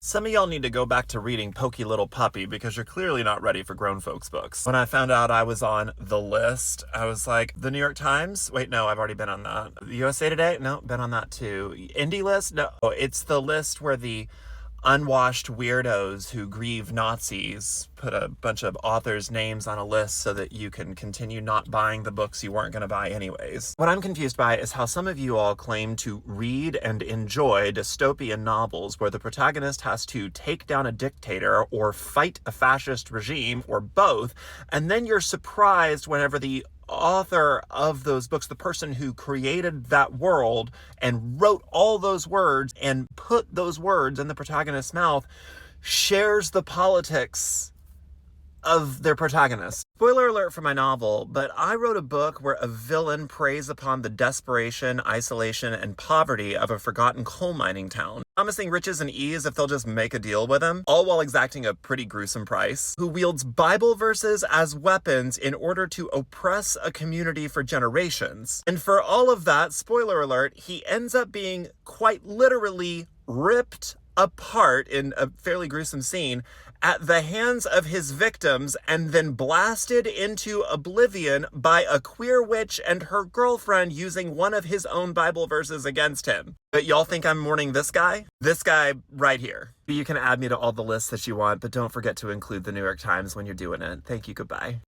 Some of y'all need to go back to reading Pokey Little Puppy because you're clearly not ready for grown folks books. When I found out I was on the list, I was like, the New York Times? Wait, no, I've already been on that. The USA Today? No, been on that too. Indie List? No, it's the list where the unwashed weirdos who grieve Nazis put a bunch of authors' names on a list so that you can continue not buying the books you weren't going to buy anyways. What I'm confused by is how some of you all claim to read and enjoy dystopian novels where the protagonist has to take down a dictator or fight a fascist regime or both, and then you're surprised whenever the author of those books, the person who created that world and wrote all those words and put those words in the protagonist's mouth, shares the politics of their protagonist. Spoiler alert for my novel, but I wrote a book where a villain preys upon the desperation, isolation, and poverty of a forgotten coal mining town, promising riches and ease if they'll just make a deal with him, all while exacting a pretty gruesome price, who wields Bible verses as weapons in order to oppress a community for generations. And for all of that, spoiler alert, he ends up being quite literally ripped apart in a fairly gruesome scene at the hands of his victims and then blasted into oblivion by a queer witch and her girlfriend using one of his own Bible verses against him. But y'all think I'm mourning this guy? This guy right here. You can add me to all the lists that you want, but don't forget to include the New York Times when you're doing it. Thank you, goodbye.